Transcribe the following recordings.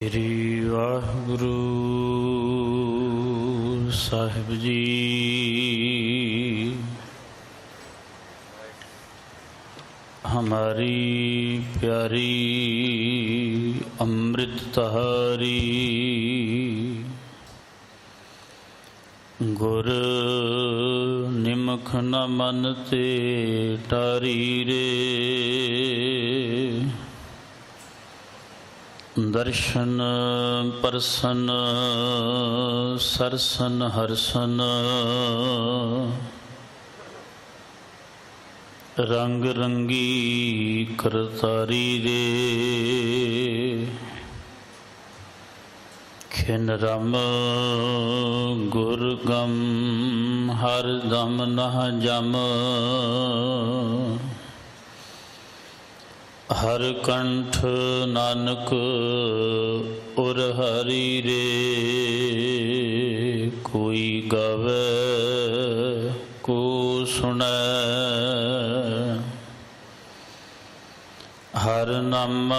श्री वाहिगुरु साहिब जी। हमारी प्यारी अमृतधारी गुर निमख न मन ते टारी रे। दर्शन परसन सरसन हरसन रंग रंगी करतारी रे। खिन रम गुर गम हर दम नह जम। हर कंठ नानक उर हरि रे। कोई गावे को सुनै हर नाम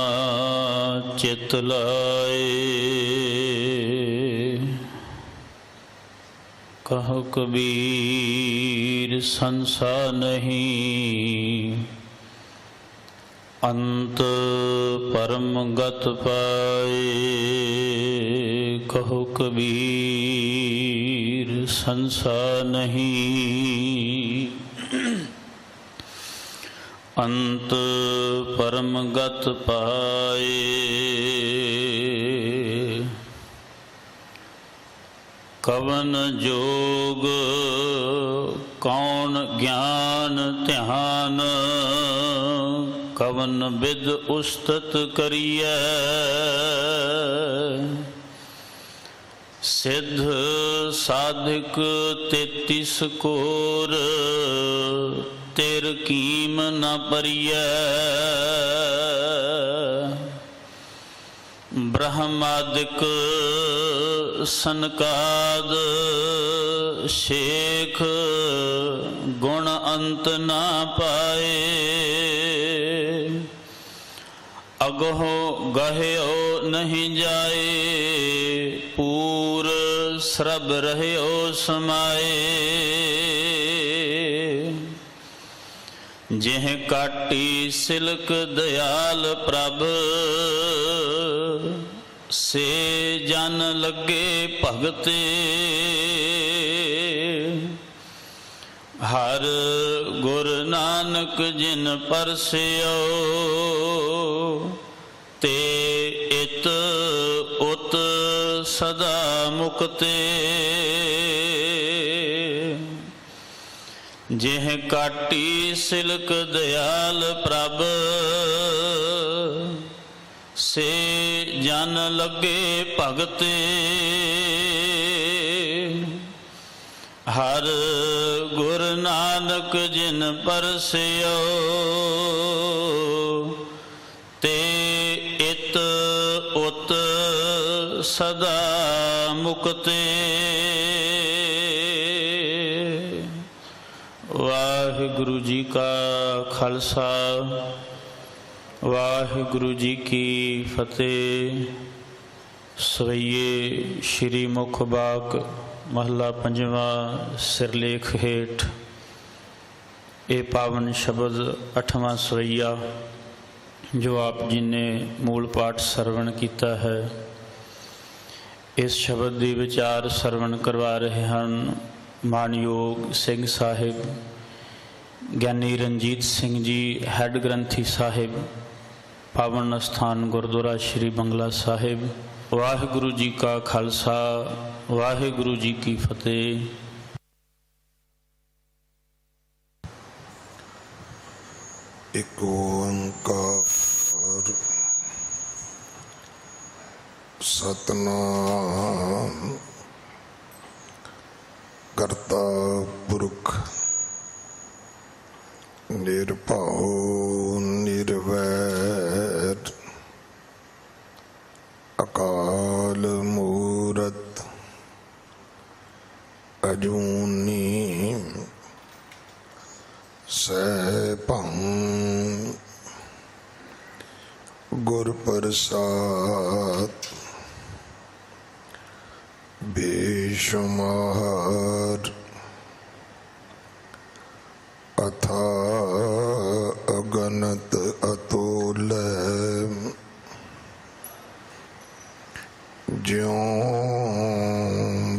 चित लाए। कहो कबीर संसार नहीं अंत परम गत पाए। कहो कबीर संसार नहीं अंत परम गत पाए। कवन जोग कौन ज्ञान ध्यान। कवन विद उस्तत करिए। सिद्ध साधिक 33 कोर तेर कीम न परिए। ब्रह्मादिक सनकाद शेख गुण अंत न पाए। अगहो गह्यो नहीं जाए पूर श्रब रह्यो समाए। जेह काटी सिलक दयाल प्रभ से जन लगे भगते। हर गुर नानक जिन परस्यो ते इत उत सदा मुक्ते। जेह काटी सिलक दयाल प्रभ से जन लगे भगते। हर गुर नानक जिन परस्यो ते इत उत सदा मुक्ते। वाहिगुरु जी का खालसा वाहिगुरु जी की फतेह। सवैये श्री मुख बाक महला पंजवा सिरलेख हेठ। ये पावन शब्द 8वां सवैया जो आप जी ने मूल पाठ सरवण किया है। इस शब्द के विचार सरवण करवा रहे हैं मानयोग सिंह साहिब ज्ञानी रंजीत सिंह जी हैड ग्रंथी साहिब पावन स्थान गुरुद्वारा श्री बंगला साहिब। वाहिगुरु जी का खालसा वाहिगुरु जी की फतेह। एक ओंकार सतनाम करता पुरख निरभउ निर्वैर अकाल मूरत अजूनी सैभं गुर प्रसाद बेशुमार अथा अगणत अतुल ज्यों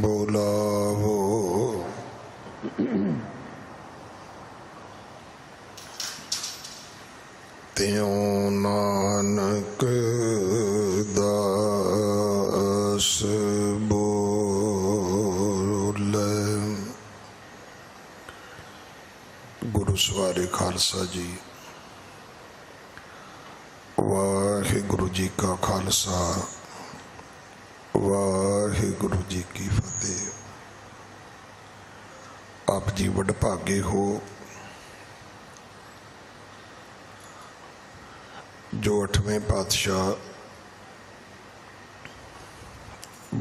बुलावो त्यों नानक दास बोले। गुरु सवारे खालसा जी। वाहिगुरु जी का खालसा वाहिगुरु जी की फतेह। आप जी वडभागे हो जो 8वें पातशाह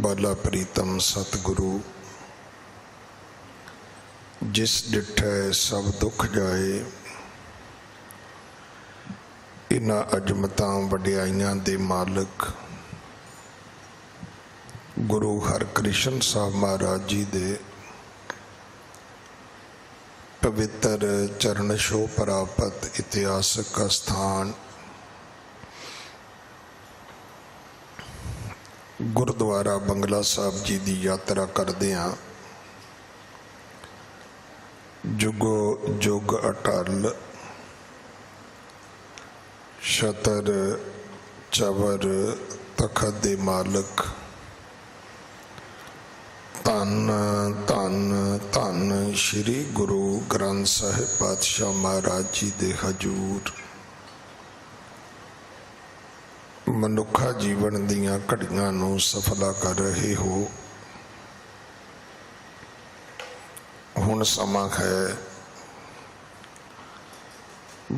बाला प्रीतम सतगुरु जिस डिठै सब दुख जाए इन्हां अजमतां वडियाइयां दे मालिक गुरु हरकृष्ण साहब महाराज जी दे पवित्र चरण छोह प्राप्त इतिहासक स्थान गुरुद्वारा बंगला साहब जी की यात्रा करदियां जुगो जुग अटल छतर चवर तखत दे मालिक धन धन धन श्री गुरु ग्रंथ साहिब पातशाह महाराज जी दे हजूर मनुखा जीवन दियां घड़ियां नूं सफला कर रहे हो। हुण समा है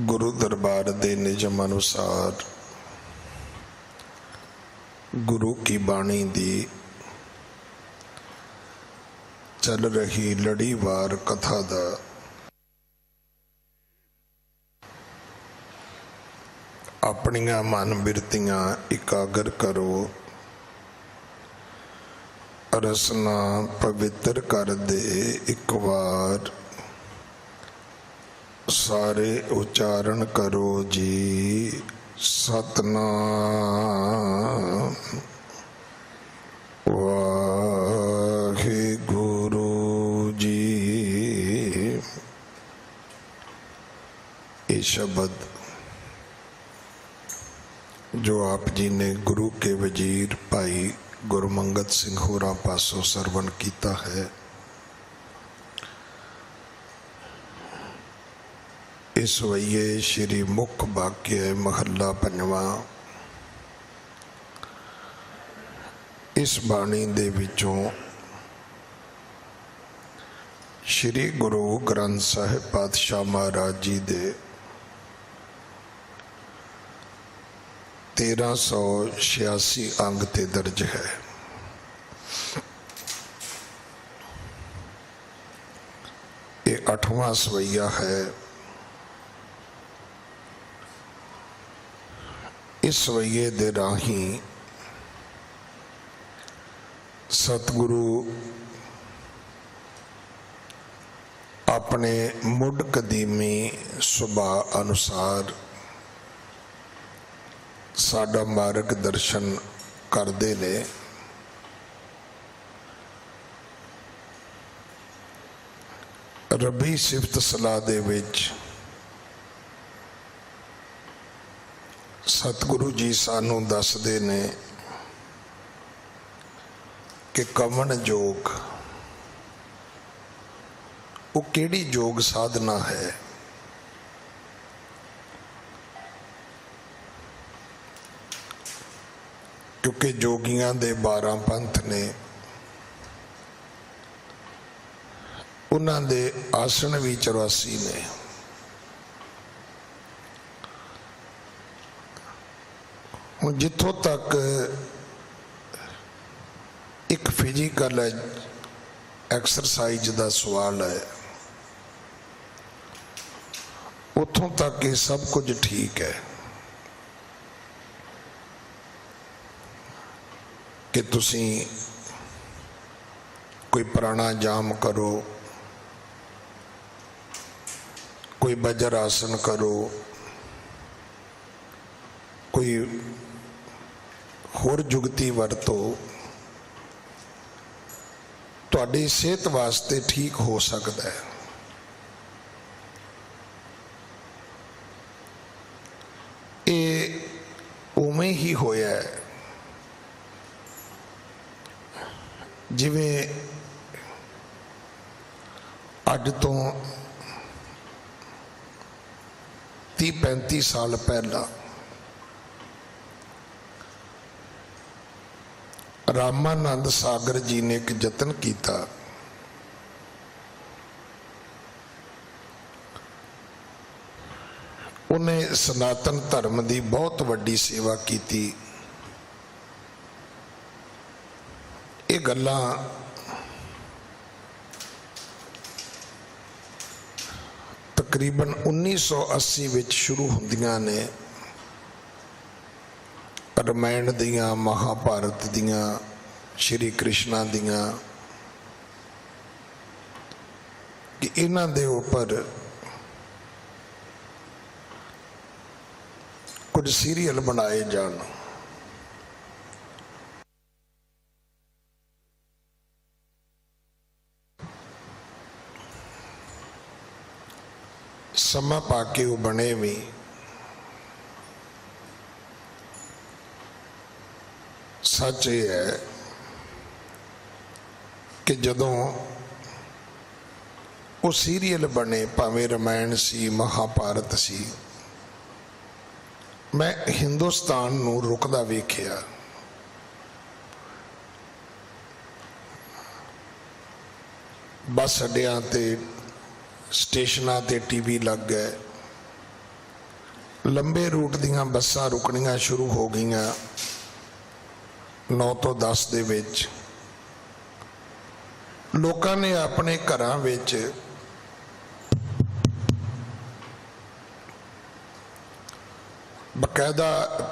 गुरु दरबार दे निजम अनुसार गुरु की बाणी दी चल रही लड़ीवार कथा दा अपनियां मन बिरतियां इकागर करो। रसना पवित्र कर दे एक बार सारे उच्चारण करो जी सतनाम वाहिगुरु जी। ये शब्द जो आप जी ने गुरु के वजीर भाई गुरमंगत सिंह होरा पासों सरवण किया है, इस वईए श्री मुख वाक्य महला 5वां इस बाणी दे विचों श्री गुरु ग्रंथ साहिब पातशाह महाराज जी दे 1386 अंग ते दर्ज है। ये 8वां सवैया है। इस सवैये दे राही सतगुरु अपने मुढ़ कदीमी सुभाव अनुसार साडा मार्ग दर्शन करते ने। रबी सिफत सलाह दे विच सतगुरु जी सानू दसदे ने कि कवन जोग वो केड़ी जोग साधना है। क्योंकि जोगियां दे 12 पंथ ने, उन्हां दे आसन भी 84 ने। हुण जिथों तक एक फिजिकल एक्सरसाइज का सवाल है, उतों तक ये सब कुछ ठीक है कि तुसी कोई प्राणायाम करो, कोई वज्र आसन करो, कोई होर जुगती वरतो, तुहाडी सेहत वास्ते ठीक हो सकता है। ये उवें ही होया है जिवें अज तो 30-35 साल पहला रामानंद सागर जी ने एक यतन किया। उन्हें सनातन धर्म की बहुत वड्डी सेवा की। ये गल्लां तकरीबन 1980 विच शुरू होंदियां ने। रामायण दियां, महाभारत दियां, श्री कृष्णा दियां, कि इन्हां दे उपर कुछ सीरियल बनाए जान। समा पाके वो बने भी। सच ये है कि जदों वो सीरियल बने, भावें रामायण सी, महाभारत सी, मैं हिंदुस्तान नूं रुकदा वेखिया। बस अड्डियां ते स्टेशनां ते टीवी लग गए, लंबे रूट दियां बसां रुकनियां शुरू हो गईयां 9 तो 10 दे विच। लोकां ने अपने घरां विच बकायदा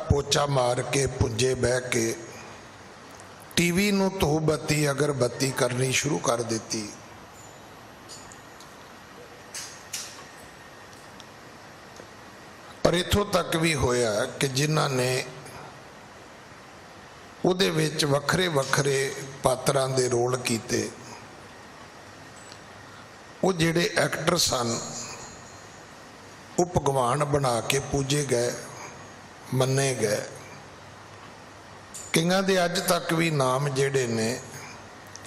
पोचा मार के पुंजे बह के टीवी नूं धो बत्ती अगरबत्ती करनी शुरू कर दी। और इथों तक भी होया कि जिन्हां ने उहदे विच वखरे वखरे पात्रां दे रोल कीते, वो जिहड़े एक्टर सन वो भगवान बना के पूजे गए, मन्ने गए। कईयां दे अज तक भी नाम जिहड़े ने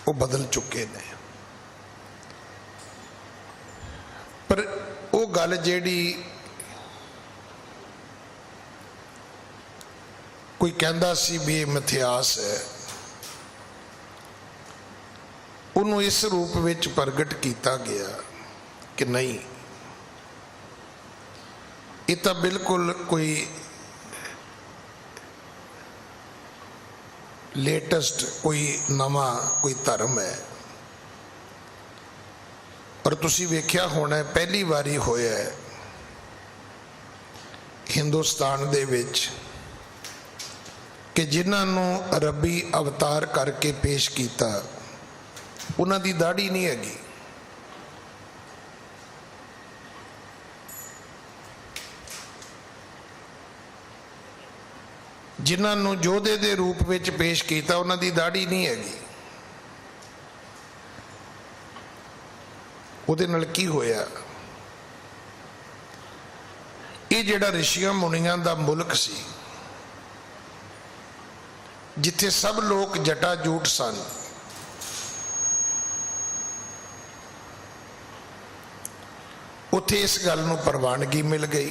वो बदल चुके ने। पर वो गल जिहड़ी कोई कहंदा सी भी ये मिथ्यास है, उन्होंने इस रूप विच प्रगट किया गया कि नहीं, ये तो बिल्कुल कोई लेटेस्ट, कोई नवा कोई धर्म है। और तुसी वेख्या होना पहली बारी होया है हिंदुस्तान दे विच कि जिन्होंने रबी अवतार करके पेश किया उन्हां दी दाढ़ी नहीं हैगी। जिन्होंने जोधे दे रूप विच पेश किया उन्हां दी दाढ़ी नहीं हैगी। उहदे नाल की होया? ये जिहड़ा ऋषियां मुनियां दा मुल्क सी, जिथे सब लोग जटाजूट सन, उथे इस गल नूं प्रवानगी मिल गई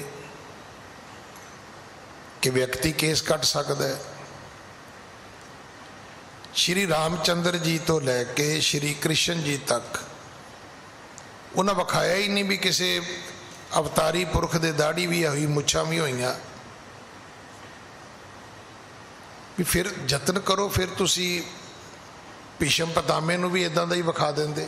कि व्यक्ति केस कट सकता है। श्री रामचंद्र जी तो लैके श्री कृष्ण जी तक उन्हें विखाया ही नहीं भी किसी अवतारी पुरख दे दाढ़ी भी हुई, मुछां भी हुई। भी फिर यतन करो, फिर तुसी भीष्म पितामे नूं भी इदां दा ही विखा देंदे,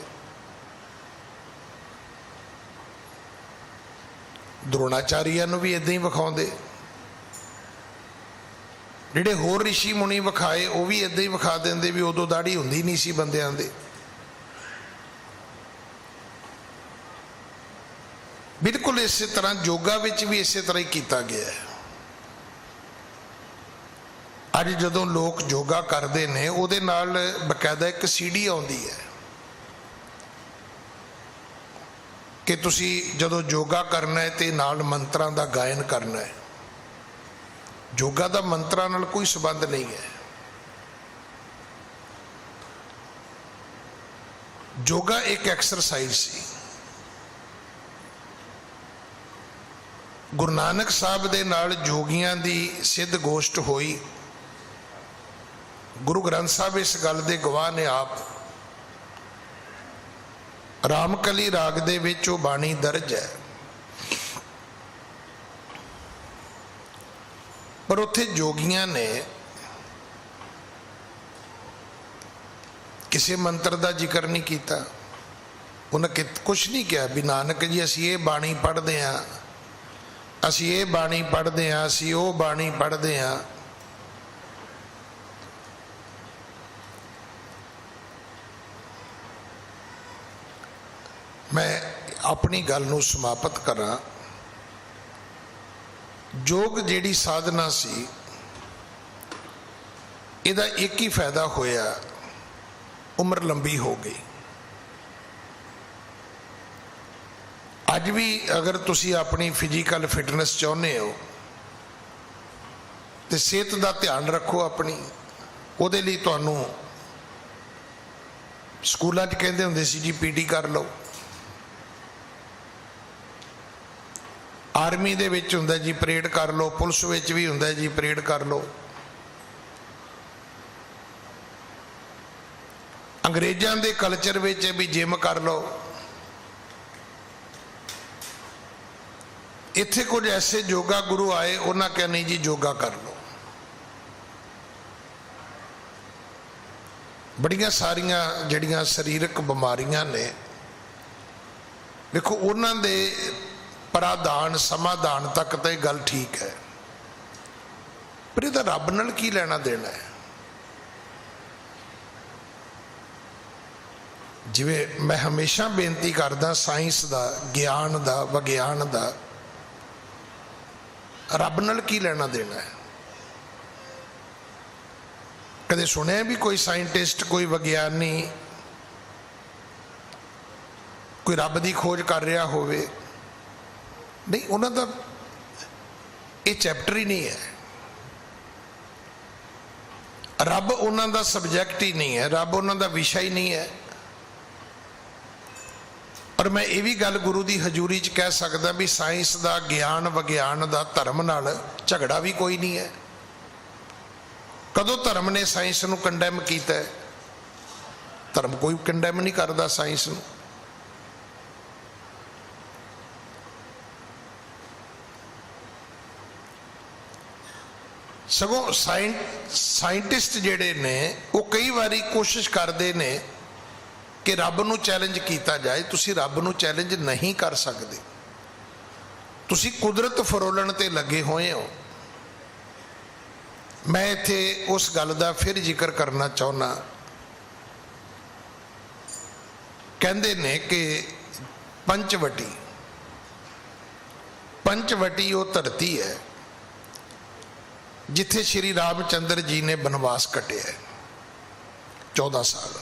द्रोणाचार्य नूं भी इदां ही विखाउंदे, जिहड़े होर ऋषि मुनि विखाए वो भी इदां ही विखा देंदे भी उदों दाढ़ी हुंदी नहीं सी बंदियां दे। बिल्कुल इस तरह योगा विच भी इस तरह ही किया गया है। अज जदों लोग योगा करते हैं उहदे नाल बकायदा एक सीडी आउंदी है कि तुसी जदों योगा करना है तो नाल मंत्रां दा गायन करना है। योगा दा मंत्रां नाल कोई संबंध नहीं है। योगा एक एक्सरसाइज सी। गुरु नानक साहब दे नाल जोगियां दी सिद्ध गोष्ठ होई। गुरु ग्रंथ साहब इस गल दे गवाह ने आप। रामकली राग दे विच वो बाणी दर्ज है, पर उत्थे जोगियां ने किसी मंत्र का जिक्र नहीं किया। उन्हें कुछ नहीं कहा भी नानक जी असी ये बाणी पढ़ते हाँ, असी ये बाणी पढ़ते हाँ, असी वो बाणी पढ़ते हाँ। मैं अपनी गल नूं समाप्त करा। योग जिहड़ी साधना सी इहदा एक ही फायदा होया, उम्र लंबी हो गई। अज भी अगर तुसी अपनी फिजिकल फिटनेस चाहुंदे हो तो सेहत का ध्यान रखो अपनी। उहदे लई तुहानूं स्कूलों च कहंदे हुंदे सी जी पीटी कर लो, आर्मी दे विच हुंदा जी परेड कर लो, पुलिस विच भी हुंदा जी परेड कर लो, अंग्रेज़ां दे कल्चर विच भी जिम कर लो। इत्थे कुछ ऐसे योगा गुरु आए, उन्होंने कहा नहीं जी योगा कर लो। बड़ियां सारियां जड़ियां शरीरक बीमारियां ने, देखो उन्होंने दे प्राधान समाधान तक तो गल ठीक है, पर इहदा रब नाल की लेना देना है। जिवें मैं हमेशा बेनती करदा, साइंस दा, ज्ञान दा, विज्ञान दा रब नाल की लेना देना है। कदे सुनिया भी कोई साइंटिस्ट, कोई विज्ञानी कोई रब की खोज कर रहा होवे? नहीं, उन्होंने ये चैप्टर ही नहीं है। रब उन्हों का सबजैक्ट ही नहीं है, रब उन्हों का विषय ही नहीं है। और मैं ये भी गल गुरु की हजूरी च कह सकदा भी साइंस का, ज्ञान विज्ञान का धर्म नाल झगड़ा भी कोई नहीं है। कदों धर्म ने साइंस नूं कंडैम किया है? धर्म कोई कंडैम नहीं करता साइंस नूं। सगों साइंटिस्ट जिहड़े ने वो कई बारी कोशिश करते हैं कि रब नूं चैलेंज किया जाए। तुसी रब नूं चैलेंज नहीं कर सकते, तुसी कुदरत फरोलण ते लगे हुए हो। मैं इत्थे उस गल दा फिर जिक्र करना चाहुंदा, कहंदे ने कि पंचवटी वो धरती है जिथे श्री रामचंद्र जी ने बनवास कटिया है 14 साल।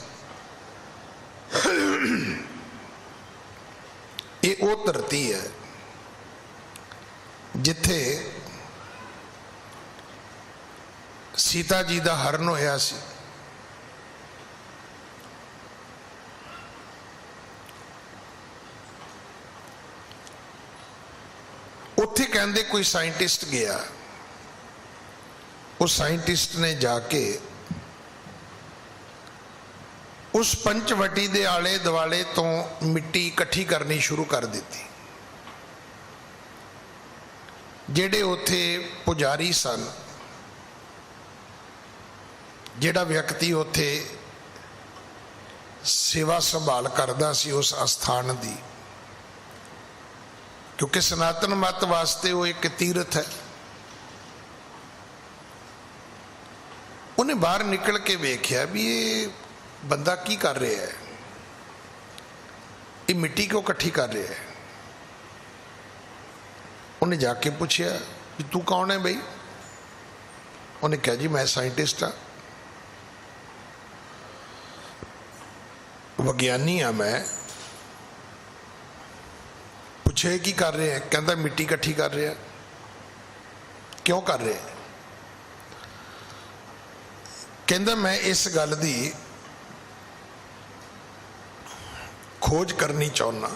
ये वो धरती है जिथे सीता जी का हरण होया सी। उत्थे कहंदे कोई साइंटिस्ट गया, उस साइंटिस्ट ने जाके उस पंचवटी दे आले दुआले तो मिट्टी इकट्ठी करनी शुरू कर दी। जेड़े उत्थे पुजारी सन, जेड़ा व्यक्ति उत्थे सेवा संभाल करदा सी उस अस्थान दी, क्योंकि सनातन मत वास्ते वो एक तीर्थ है। उन्हें बाहर निकल के वेख्या भी ये बंदा की कर रहा है, ये मिट्टी क्यों इकट्ठी कर रहा है। उन्हें जाके पूछया भी तू कौन है बई? उन्हें कहा जी मैं साइंटिस्ट हाँ, विज्ञानी हाँ मैं। पूछे की कर रहे हैं? कहता मिट्टी इकट्ठी कर रहे हैं। क्यों कर रहे हैं? कहता मैं इस गल दी खोज करनी चाहना,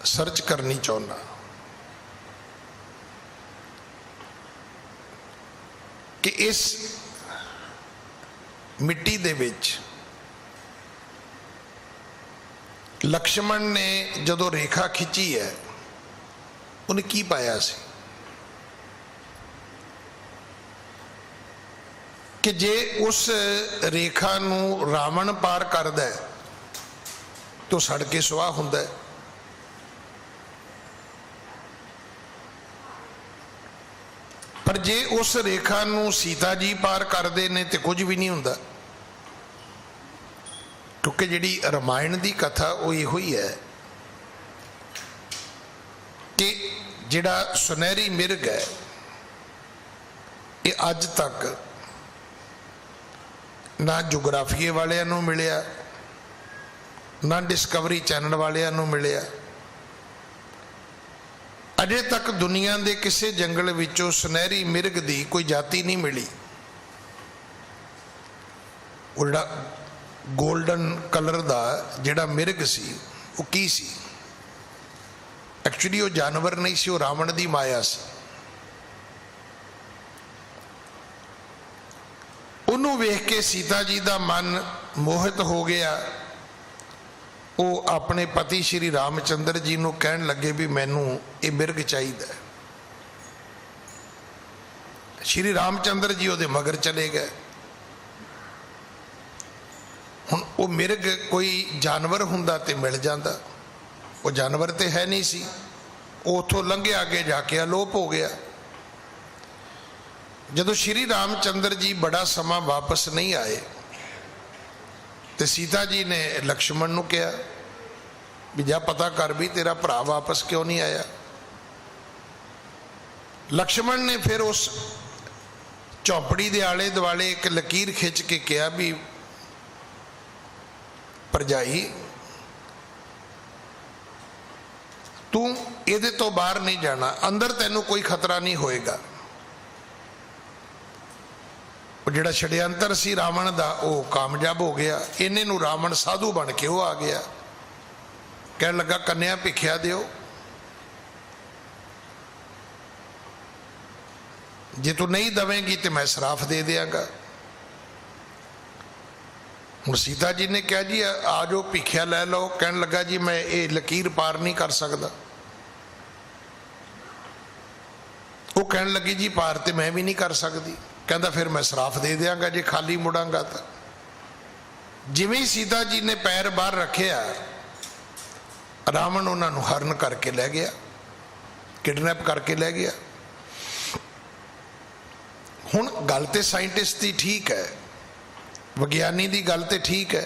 सर्च करनी चाहना कि इस मिट्टी दे विच लक्ष्मण ने जदों रेखा खिंची है उन्हें की पाया सी कि जे उस रेखा नूं रावण पार करदा है तो सड़ के सुआह हुंदा है। पर जे उस रेखा नूं सीता जी पार करदे ने तो कुछ भी नहीं हुंदा, क्योंकि जिहड़ी रामायण की कथा वो इहो ही है कि जिहड़ा सुनहरी मिर्ग है ये अज तक ना जोग्राफीए वालियां नूं मिलिया, ना डिस्कवरी चैनल वालियां नूं मिलिया। अजे तक दुनिया के किसी जंगल विचों सुनहरी मिर्ग की कोई जाति नहीं मिली। वो जिहड़ा गोल्डन कलर का जिहड़ा मिर्ग सी वो की सी? एक्चुअली वो जानवर नहीं सी, वो रावण की माया सी। उन्होंने वेख के सीता जी का मन मोहित हो गया। वो अपने पति श्री रामचंद्र जी को कहन लगे भी मैनू ये मिर्ग चाहिए। श्री रामचंद्र जी वो मगर चले गए। हुण वो मिर्ग कोई जानवर हुंदा ते मिल जाता, वो जानवर तो है नहीं सी। वो उथों लंघे आगे जाके अलोप हो गया। जदों श्री रामचंद्र जी बड़ा समा वापस नहीं आए तो सीता जी ने लक्ष्मण नूं कहा भी जा पता कर भी तेरा भरा वापस क्यों नहीं आया। लक्ष्मण ने फिर उस झोंपड़ी के आले दुआले एक लकीर खिंच के कहा भी भरजाई तू ये तो बाहर नहीं जाना, अंदर तेनों कोई खतरा नहीं होएगा। जिहड़ा षड्यंतर सी रावण दा वो कामयाब हो गया। इन्हें नूं रावण साधु बन के वो आ गया, कहने लगा कन्या भिखिया दिओ, जे तू नहीं दवेंगी तो मैं श्राप दे देंगा। हुण सीता जी ने कहा जी आ जाओ भिखिया लै लो। कहने लगा जी मैं ये लकीर पार नहीं कर सकता। वो कहने लगी जी पार तो मैं भी नहीं कर सकती। कहता फिर मैं श्राप दे देंगा जे खाली मुड़ांगा। तो जिवें ही सीता जी ने पैर बाहर रखे रावण उन्होंने हरण करके लै गया, किडनैप करके लै गया। हुण गल तो साइंटिस्ट की ठीक है, विज्ञानी की गल तो ठीक है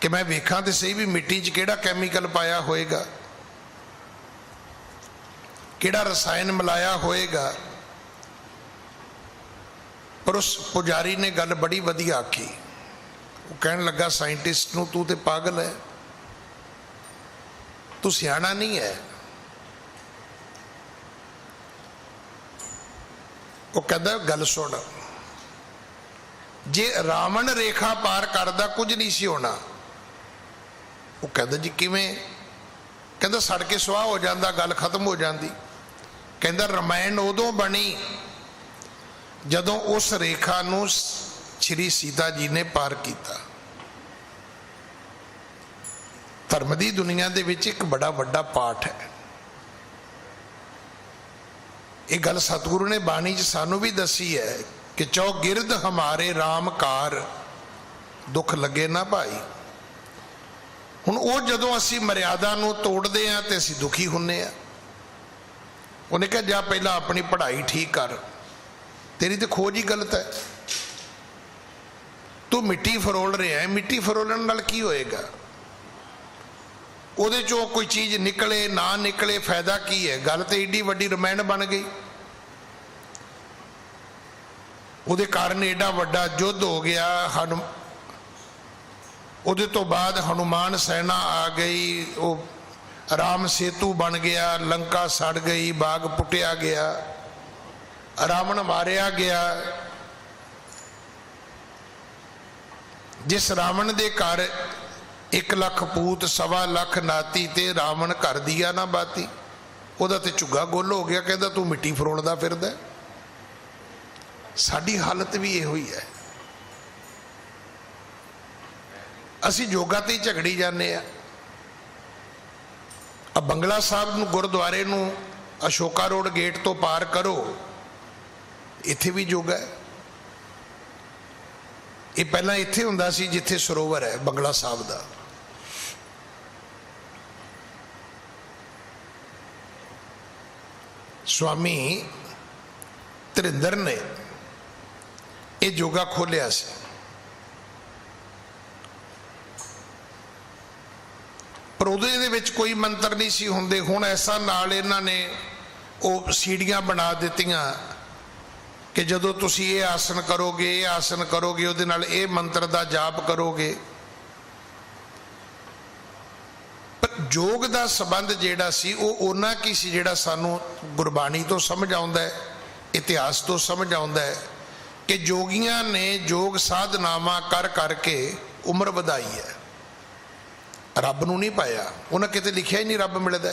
कि मैं वेखा तो सही भी मिट्टी च किहड़ा कैमिकल पाया होएगा, किहड़ा रसायन मिलाया होएगा। पर उस पुजारी ने गल बड़ी वधिया आखी। वो कहन लगा साइंटिस्ट नूं तू तो पागल है, तू सियाणा नहीं है। वो कहता गल सुन, जे रावण रेखा पार करदा कुछ नहीं सी होना। वो कहता जी किवें? कहता सड़ के सुआह हो जाता, गल खत्म हो जाती। कहता रामायण उदों बनी जदों उस रेखा नूं श्री सीता जी ने पार किया। धर्म की दुनिया दे विच एक बड़ा वड्डा पाठ है। ये गल सतगुरु ने बाणी च सानू भी दसी है कि चौगिरद हमारे राम कार दुख लगे ना भाई। हुण वो जदों असी मर्यादा नूं तोड़दे हां ते असी दुखी हुन्ने आ। उन्हें कहा जा पहला अपनी पढ़ाई ठीक कर, तेरी तो खोज ही गलत है। तू मिट्टी फरोल रहा है, मिट्टी फरोलण नाल की होएगा? ਉਹਦੇ ਚੋਂ ਕੋਈ ਚੀਜ਼ ਨਿਕਲੇ ਨਾ ਨਿਕਲੇ ਫਾਇਦਾ ਕੀ ਹੈ। ਗੱਲ ਤੇ ਏਡੀ ਵੱਡੀ ਰਮਾਇਣ ਬਣ ਗਈ, ਉਹਦੇ ਕਾਰਨ ਏਡਾ ਵੱਡਾ ਯੁੱਧ ਹੋ ਗਿਆ। ਉਹਦੇ ਤੋਂ ਬਾਅਦ ਹਨੂਮਾਨ ਸੈਨਾ ਆ ਗਈ, ਉਹ ਰਾਮ ਸੇਤੂ ਬਣ ਗਿਆ, ਲੰਕਾ ਸੜ ਗਈ, ਬਾਗ ਪੁੱਟਿਆ ਗਿਆ, ਰਾਵਣ ਮਾਰਿਆ ਗਿਆ। ਜਿਸ ਰਾਵਣ ਦੇ ਘਰ 1 ਲੱਖ ਪੂਤ 1.25 ਲੱਖ ਨਾਤੀ ਤੇ ਰਾਵਣ ਘਰ ਦੀਆ ਨਾ ਬਾਤੀ, ਉਹਦਾ ਤੇ ਝੁੱਗਾ ਗੁੱਲ ਹੋ ਗਿਆ। ਕਹਿੰਦਾ ਤੂੰ ਮਿੱਟੀ ਫਰੋਲਦਾ ਫਿਰਦਾ। ਸਾਡੀ ਹਾਲਤ ਵੀ ਇਹੋ ਹੀ ਹੈ। ਅਸੀਂ ਯੋਗਾ ਤੇ ਹੀ ਝਗੜੀ ਜਾਂਦੇ ਆ। ਬੰਗਲਾ ਸਾਹਿਬ ਨੂੰ ਗੁਰਦੁਆਰੇ ਨੂੰ ਅਸ਼ੋਕਾ ਰੋਡ ਗੇਟ ਤੋਂ ਪਾਰ ਕਰੋ, ਇੱਥੇ ਵੀ ਯੋਗਾ ਹੈ। ਇਹ ਪਹਿਲਾਂ ਇੱਥੇ ਹੁੰਦਾ ਸੀ ਜਿੱਥੇ ਸਰੋਵਰ ਹੈ ਬੰਗਲਾ ਸਾਹਿਬ ਦਾ। स्वामी ਧਰਿੰਦਰ ਨੇ ਇਹ ਯੋਗਾ ਖੋਲਿਆ ਸੀ। ਪਰ ਉਹਦੇ ਵਿੱਚ ਕੋਈ ਮੰਤਰ ਨਹੀਂ ਸੀ ਹੁੰਦੇ। ਹੁਣ ਐਸਾ ਨਾਲ ਇਹਨਾਂ ਨੇ ਉਹ ਸੀੜੀਆਂ ਬਣਾ ਦਿੱਤੀਆਂ ਕਿ ਜਦੋਂ ਤੁਸੀਂ ਇਹ ਆਸਨ ਕਰੋਗੇ, ਇਹ ਆਸਨ ਕਰੋਗੇ, ਉਹਦੇ ਨਾਲ ਇਹ ਮੰਤਰ ਦਾ ਜਾਪ ਕਰੋਗੇ। ਪਰ ਯੋਗ ਦਾ ਸੰਬੰਧ ਜਿਹੜਾ ਸੀ ਉਹ ਉਹਨਾਂ ਕੀ ਸੀ ਜਿਹੜਾ ਸਾਨੂੰ ਗੁਰਬਾਣੀ ਤੋਂ ਸਮਝ ਆਉਂਦਾ ਹੈ, ਇਤਿਹਾਸ ਤੋਂ ਸਮਝ ਆਉਂਦਾ ਹੈ ਕਿ ਯੋਗੀਆਂ ਨੇ ਯੋਗ ਸਾਧਨਾਵਾਂ ਕਰ ਕਰਕੇ ਉਮਰ ਵਧਾਈ ਹੈ, ਰੱਬ ਨੂੰ ਨਹੀਂ ਪਾਇਆ। ਉਹਨਾਂ ਕਿਤੇ ਲਿਖਿਆ ਹੀ ਨਹੀਂ ਰੱਬ ਮਿਲਦਾ।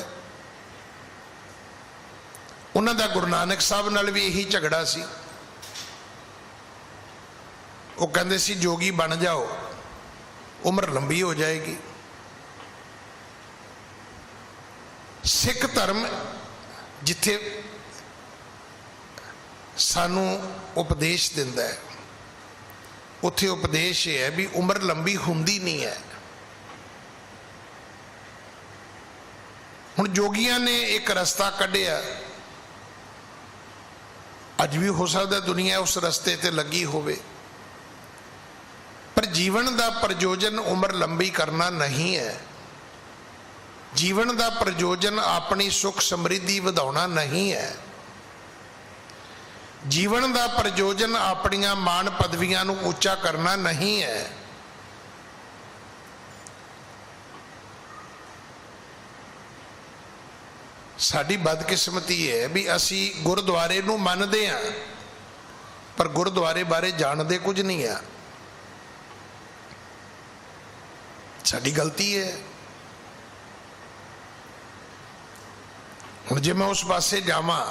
ਉਹਨਾਂ ਦਾ ਗੁਰੂ ਨਾਨਕ ਸਾਹਿਬ ਨਾਲ ਵੀ ਇਹੀ ਝਗੜਾ ਸੀ। ਉਹ ਕਹਿੰਦੇ ਸੀ ਜੋਗੀ ਬਣ ਜਾਓ, ਉਮਰ ਲੰਬੀ ਹੋ ਜਾਏਗੀ। ਸਿੱਖ ਧਰਮ ਜਿੱਥੇ ਸਾਨੂੰ ਉਪਦੇਸ਼ ਦਿੰਦਾ ਹੈ, ਉੱਥੇ ਉਪਦੇਸ਼ ਇਹ ਹੈ ਵੀ ਉਮਰ ਲੰਬੀ ਹੁੰਦੀ ਨਹੀਂ ਹੈ। ਹੁਣ ਜੋਗੀਆਂ ਨੇ ਇੱਕ ਰਸਤਾ ਕੱਢਿਆ, ਅੱਜ ਵੀ ਹੋ ਸਕਦਾ ਦੁਨੀਆ ਉਸ ਰਸਤੇ ਤੇ ਲੱਗੀ ਹੋਵੇ, ਪਰ ਜੀਵਨ ਦਾ ਪ੍ਰਯੋਜਨ ਉਮਰ ਲੰਬੀ ਕਰਨਾ ਨਹੀਂ ਹੈ। ਜੀਵਨ ਦਾ ਪ੍ਰਯੋਜਨ ਆਪਣੀ ਸੁੱਖ ਸਮਰਿੱਧੀ ਵਧਾਉਣਾ ਨਹੀਂ ਹੈ। ਜੀਵਨ ਦਾ ਪ੍ਰਯੋਜਨ ਆਪਣੀਆਂ ਮਾਣ ਪਦਵੀਆਂ ਨੂੰ ਉੱਚਾ ਕਰਨਾ ਨਹੀਂ ਹੈ। ਸਾਡੀ ਬਦਕਿਸਮਤੀ ਹੈ ਵੀ ਅਸੀਂ ਗੁਰਦੁਆਰੇ ਨੂੰ ਮੰਨਦੇ ਹਾਂ ਪਰ ਗੁਰਦੁਆਰੇ ਬਾਰੇ ਜਾਣਦੇ ਕੁਝ ਨਹੀਂ ਆ। ਸਾਡੀ ਗਲਤੀ ਹੈ। ਹੁਣ ਜੇ ਮੈਂ ਉਸ ਪਾਸੇ ਜਾਵਾਂ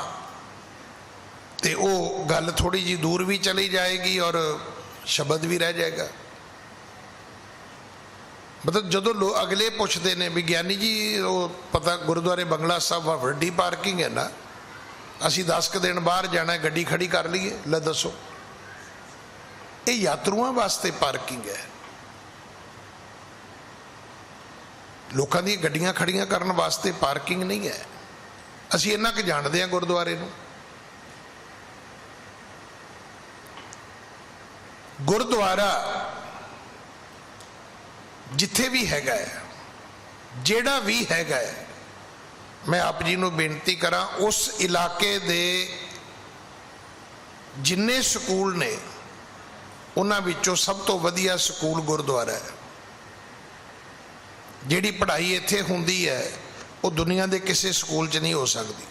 ਤੇ ਉਹ ਗੱਲ ਥੋੜੀ ਜੀ ਦੂਰ ਵੀ ਚਲੀ ਜਾਏਗੀ ਔਰ ਸ਼ਬਦ ਵੀ ਰਹਿ ਜਾਏਗਾ। ਮਤਲਬ ਜਦੋਂ ਲੋਕ ਅਗਲੇ ਪੁੱਛਦੇ ਨੇ ਵੀ ਗਿਆਨੀ ਜੀ ਉਹ ਪਤਾ ਗੁਰਦੁਆਰੇ ਬੰਗਲਾ ਸਾਹਿਬ ਵੱਡੀ ਪਾਰਕਿੰਗ ਹੈ ਨਾ, ਅਸੀਂ 10 ਕੁ ਦਿਨ ਬਾਹਰ ਜਾਣਾ, ਗੱਡੀ ਖੜੀ ਕਰ ਲਈਏ। ਲੈ ਦੱਸੋ, ਇਹ ਯਾਤਰੂਆਂ ਵਾਸਤੇ ਪਾਰਕਿੰਗ ਹੈ, ਲੋਕਾਂ ਦੀਆਂ ਗੱਡੀਆਂ ਖੜੀਆਂ ਕਰਨ ਵਾਸਤੇ ਪਾਰਕਿੰਗ ਨਹੀਂ ਹੈ। ਅਸੀਂ ਇੰਨਾ ਕੁ ਜਾਣਦੇ ਹਾਂ ਗੁਰਦੁਆਰੇ ਨੂੰ। ਗੁਰਦੁਆਰਾ ਜਿੱਥੇ ਵੀ ਹੈਗਾ ਹੈ, ਜਿਹੜਾ ਵੀ ਹੈਗਾ ਹੈ, ਮੈਂ ਆਪ ਜੀ ਨੂੰ ਬੇਨਤੀ ਕਰਾਂ ਉਸ ਇਲਾਕੇ ਦੇ ਜਿੰਨੇ ਸਕੂਲ ਨੇ ਉਹਨਾਂ ਵਿੱਚੋਂ ਸਭ ਤੋਂ ਵਧੀਆ ਸਕੂਲ ਗੁਰਦੁਆਰਾ ਹੈ। ਜਿਹੜੀ ਪੜ੍ਹਾਈ ਇੱਥੇ ਹੁੰਦੀ ਹੈ ਉਹ ਦੁਨੀਆ ਦੇ ਕਿਸੇ ਸਕੂਲ 'ਚ ਨਹੀਂ ਹੋ ਸਕਦੀ।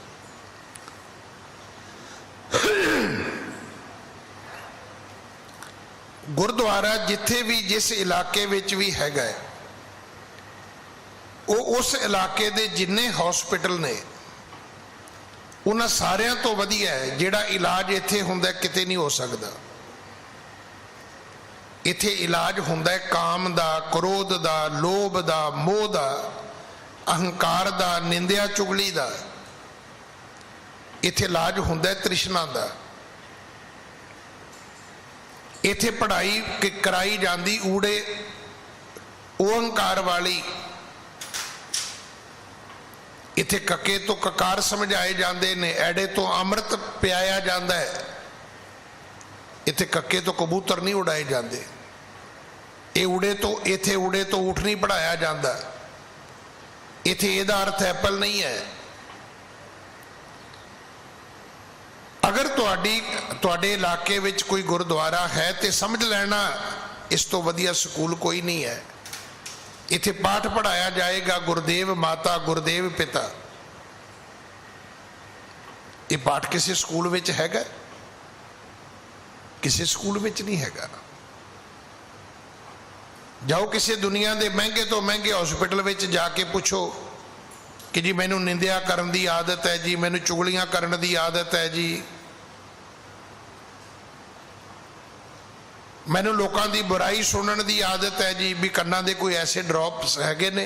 ਗੁਰਦੁਆਰਾ ਜਿੱਥੇ ਵੀ ਜਿਸ ਇਲਾਕੇ ਵਿੱਚ ਵੀ ਹੈਗਾ ਹੈ, ਉਹ ਉਸ ਇਲਾਕੇ ਦੇ ਜਿੰਨੇ ਹਸਪੀਟਲ ਨੇ ਉਹਨਾਂ ਸਾਰਿਆਂ ਤੋਂ ਵਧੀਆ ਹੈ। ਜਿਹੜਾ ਇਲਾਜ ਇੱਥੇ ਹੁੰਦਾ ਕਿਤੇ ਨਹੀਂ ਹੋ ਸਕਦਾ। ਇੱਥੇ ਇਲਾਜ ਹੁੰਦਾ ਹੈ ਕਾਮ ਦਾ, ਕ੍ਰੋਧ ਦਾ, ਲੋਭ ਦਾ, ਮੋਹ ਦਾ, ਅਹੰਕਾਰ ਦਾ, ਨਿੰਦਿਆ ਚੁਗਲੀ ਦਾ। ਇੱਥੇ ਇਲਾਜ ਹੁੰਦਾ ਹੈ ਤ੍ਰਿਸ਼ਨਾ ਦਾ। ਇੱਥੇ ਪੜ੍ਹਾਈ ਕਰਾਈ ਜਾਂਦੀ ਊੜੇ ਓੰਕਾਰ ਵਾਲੀ। ਇੱਥੇ ਕੱਕੇ ਤੋਂ ਕਕਾਰ ਸਮਝਾਏ ਜਾਂਦੇ ਨੇ, ਐੜੇ ਤੋਂ ਅੰਮ੍ਰਿਤ ਪਿਆਇਆ ਜਾਂਦਾ ਹੈ। ਇੱਥੇ ਕੱਕੇ ਤੋਂ ਕਬੂਤਰ ਨਹੀਂ ਉਡਾਏ ਜਾਂਦੇ। ਇਹ ਊੜੇ ਤੋਂ, ਇੱਥੇ ਊੜੇ ਤੋਂ ਊਠ ਨਹੀਂ ਪੜ੍ਹਾਇਆ ਜਾਂਦਾ। इत्थे इहदा अर्थ एप्पल नहीं है। अगर तुहाडे इलाके विच कोई गुरुद्वारा है तो समझ लेना इस तो वधिया स्कूल कोई नहीं है। इत्थे पाठ पढ़ाया जाएगा गुरुदेव माता गुरुदेव पिता। ये पाठ किसी स्कूल विच हैगा? किसी स्कूल विच नहीं हैगा। जाओ किसी दुनिया के महंगे तो महंगे हॉस्पिटल विच जाके पूछो कि जी मैनू निंदिया करन दी आदत है जी, मैनू चुगलियां करन दी आदत है जी, मैनू लोगों की बुराई सुनने की आदत है जी, भी कन्ना दे कोई ऐसे ड्रॉप्स हैगे ने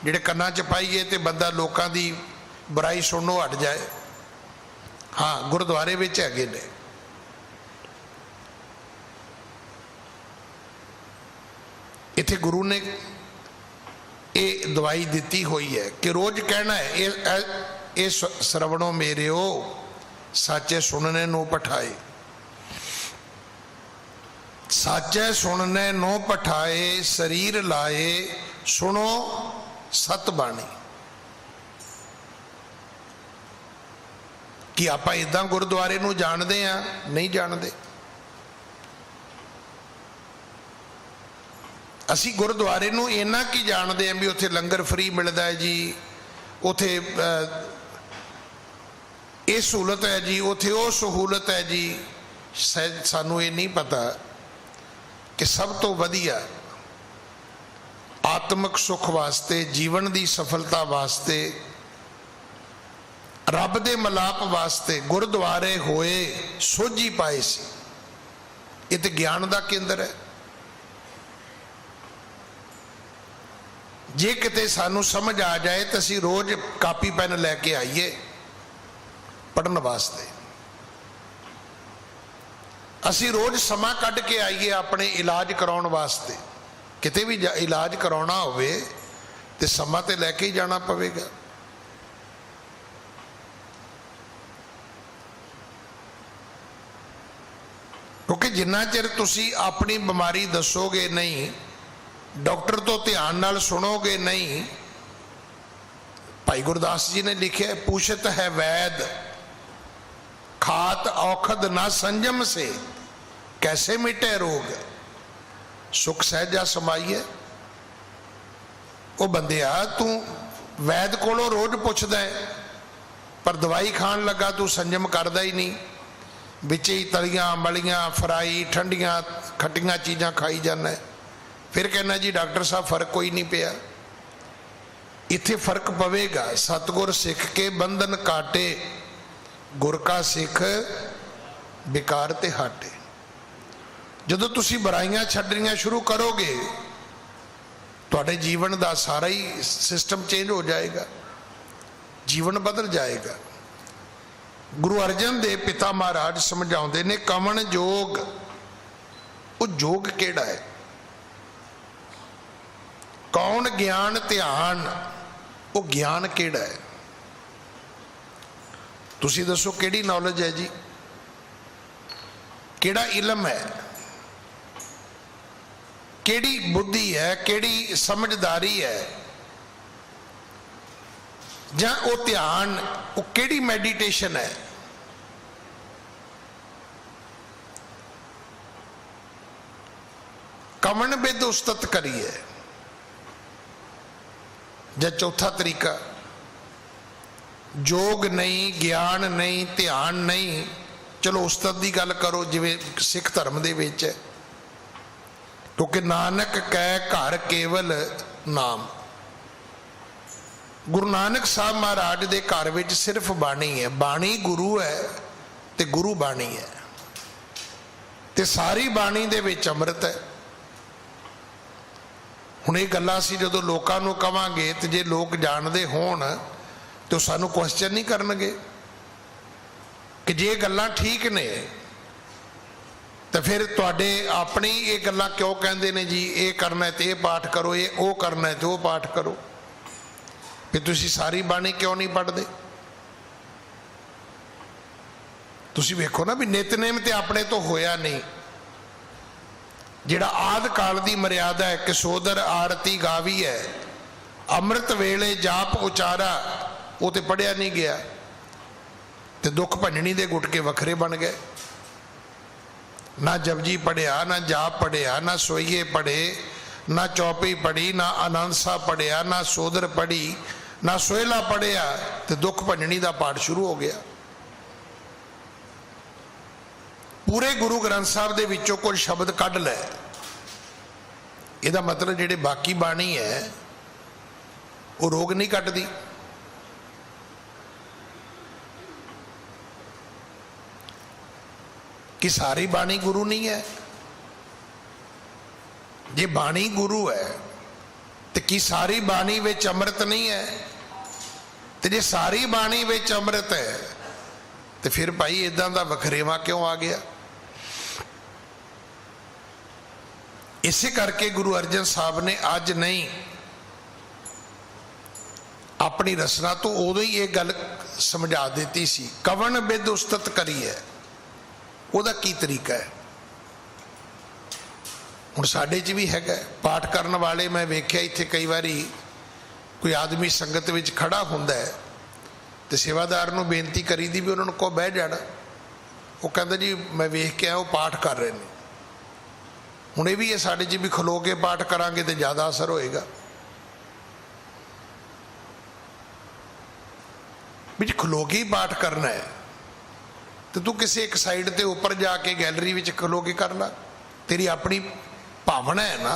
जिहड़े कन्ना च पाइए तो बंदा लोगों की बुराई सुननों हट जाए। हाँ, गुरुद्वारे विच हैगे ने। इत्थे गुरु ने ये दवाई दी हुई है कि रोज कहना है ये श्रवणों मेरे हो साचे सुनने नो पठाए, साचे सुनने नो पठाए, शरीर लाए सुनो सत बाणी। कि आप इदा गुरुद्वारे नू जानते हैं? नहीं जानते। असी गुरुद्वारे नू इन्ना की जानते हैं भी उत्थे लंगर फ्री मिलता है जी, उत्थे ये सहूलत है जी, उत्थे वो सहूलत है जी। शायद सानू ये नहीं पता कि सब तो वधिया आत्मक सुख वास्ते, जीवन की सफलता वास्ते, रब दे मलाप वास्ते गुरुद्वारे होए सोझी पाए सी। ये तो ज्ञान का केंद्र है। जे किते सानू समझ आ जाए तो असी रोज कापी पेन लैके आइए पढ़ने वास्ते। असी रोज समा कढ़ के आइए अपने इलाज कराउण वास्ते। किते भी इलाज कराउणा होवे ते समा ते लैके ही जाना पवेगा। क्योंकि जिन्ना चिर तुसी अपनी बीमारी दसोगे नहीं, डॉक्टर तो ध्यान नाल सुनोगे नहीं। भाई गुरदास जी ने लिखे पूछत है वैद खात औखद ना संयम से, कैसे मिटे रोग सुख सहजा समाइए। वो बंदिया तू वैद कोलों रोज पुछदा है पर दवाई खान लगा तू संयम करदा ही नहीं। बिच ही तलियां मलियां फ्राई ठंडियां खट्टियां चीज़ां खाई जाना है। फिर कहना जी डॉक्टर साहब फर्क कोई नहीं पिया। इत्थे फर्क पवेगा। सतगुर सिख के बंधन काटे, गुर का सिख बेकार ते हाटे। जदों तुसी बुराइयां छड्डणियां शुरू करोगे तुहाडे जीवन का सारा ही सिस्टम चेंज हो जाएगा, जीवन बदल जाएगा। गुरु अर्जन देव पिता महाराज समझाउंदे ने कमन जोग, वो जोग केड़ा है? कौन ज्ञान ध्यान, वो ज्ञान केड़ा है? तुसी दसो केड़ी नॉलेज है जी, केड़ा इलम है, केड़ी बुद्धि है, केड़ी समझदारी है, जां वो ध्यान, वो केड़ी मैडिटेशन है? कमन बिद उस्तत करिए। या चौथा तरीका जोग नहीं, ज्ञान नहीं, ध्यान नहीं, चलो उस्तत की गल करो जिवें सिख धर्म दे विच है। क्योंकि नानक कै घर केवल नाम, गुरु नानक साहब महाराज दे घर विच सिर्फ बाणी है। बाणी गुरु है ते गुरु बाणी है ते सारी बाणी दे विच अमृत है। हुण ये गल्लां असीं जदों लोकां नूं कवांगे ते जे लोग जाणदे होण तो सानूं क्वेश्चन नहीं करनगे कि जे गल्लां ठीक ने तो फिर तुहाडे अपनी ये गल्लां क्यों कहंदे ने जी ये करना है तो ये पाठ करो, ये वो करना है तो वो पाठ करो। फिर तुसी सारी बाणी क्यों नहीं पढ़ते? तुसी वेखो ना भी नितनेम ते अपने तो होया नहीं। जिहड़ा आद काल की मर्यादा है कि सोदर आरती गावी है ਅੰਮ੍ਰਿਤ ਵੇਲੇ ਜਾਪ ਉਚਾਰਾ ਉਹ ਤੇ ਪੜਿਆ ਨਹੀਂ ਗਿਆ, ਤੇ ਦੁੱਖ ਭੰਜਣੀ ਦੇ ਗੁਟਕੇ ਵੱਖਰੇ ਬਣ ਗਏ। ਨਾ ਜਪਜੀ ਪੜਿਆ, ਨਾ ਜਾਪ ਪੜਿਆ, ਨਾ ਸੋਈਏ ਪੜੇ, ਨਾ ਚੌਪਈ ਪੜੀ, ਨਾ ਆਨੰਦ ਸਾਹਿਬ ਪੜਿਆ, ਨਾ ਸੋਦਰ ਪੜੀ, ਨਾ ਸੋਹਿਲਾ ਪੜਿਆ, ਤੇ ਦੁੱਖ ਭੰਜਣੀ ਦਾ ਪਾਠ ਸ਼ੁਰੂ ਹੋ ਗਿਆ। ਪੂਰੇ ਗੁਰੂ ਗ੍ਰੰਥ ਸਾਹਿਬ ਦੇ ਵਿੱਚੋਂ ਕੁਝ ਸ਼ਬਦ ਕੱਢ ਲੈ, ਇਹਦਾ ਮਤਲਬ ਜਿਹੜੇ ਬਾਕੀ ਬਾਣੀ ਹੈ ਉਹ ਰੋਗ ਨਹੀਂ ਕੱਟਦੀ। कि सारी बाणी गुरु नहीं है? जे बाणी गुरु है तो कि सारी बाणी विच अमृत नहीं है? तो जे सारी बाणी विच अमृत है तो फिर भाई इदां दा वखरेवा क्यों आ गया? इसे करके गुरु अर्जन साहब ने अज नहीं अपनी रचना तो उदों ही ये गल समझा दी सी, कवन बिद उस्तत करी है, ਉਹਦਾ ਕੀ ਤਰੀਕਾ ਹੈ। ਹੁਣ ਸਾਡੇ 'ਚ ਵੀ ਹੈਗਾ ਪਾਠ ਕਰਨ ਵਾਲੇ। ਮੈਂ ਵੇਖਿਆ ਇੱਥੇ ਕਈ ਵਾਰੀ ਕੋਈ ਆਦਮੀ ਸੰਗਤ ਵਿੱਚ ਖੜਾ ਹੁੰਦਾ ਹੈ ਤੇ ਸੇਵਾਦਾਰ ਨੂੰ ਬੇਨਤੀ ਕਰੀਦੀ ਵੀ ਉਹਨਾਂ ਨੂੰ ਕਹੋ ਬਹਿ ਜਾਣਾ, ਉਹ ਕਹਿੰਦਾ ਜੀ ਮੈਂ ਵੇਖ ਕੇ ਆਇਆ ਉਹ ਪਾਠ ਕਰ ਰਹੇ ਨੇ। ਹੁਣ ਇਹ ਵੀ ਇਹ ਸਾਡੇ 'ਚ ਵੀ ਖਲੋ ਕੇ ਪਾਠ ਕਰਾਂਗੇ ਤੇ ਜ਼ਿਆਦਾ ਅਸਰ ਹੋਏਗਾ। ਵੀ ਖਲੋ ਕੇ ਹੀ ਪਾਠ ਕਰਨਾ ਹੈ तो तू किसी एक साइड ते ऊपर जाके गैलरी में खलो के कर ला, तेरी अपनी भावना है ना,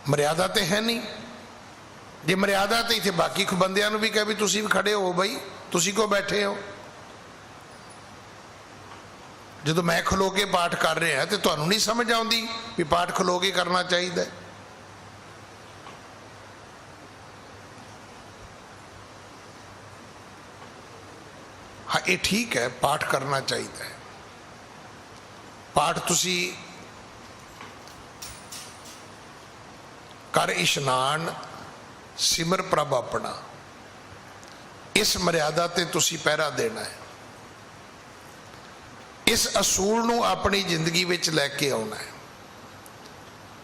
मर्यादा तो है नहीं। जे मर्यादा तो इतने बाकी बंदियां नूं भी कह भी तुसी भी खड़े हो बई, तुसी क्यों बैठे हो? जो मैं खलो के पाठ कर रहा तो तुहानूं नहीं समझ आउंदी भी पाठ खलो के करना चाहिए? हाँ ये ठीक है, पाठ करना चाहिए। पाठ तुसी कर इशनान सिमर प्रभ अपना, इस मर्यादा ते तुसी पहरा देना है। इस असूल नूं अपनी जिंदगी विच लैके आउणा है।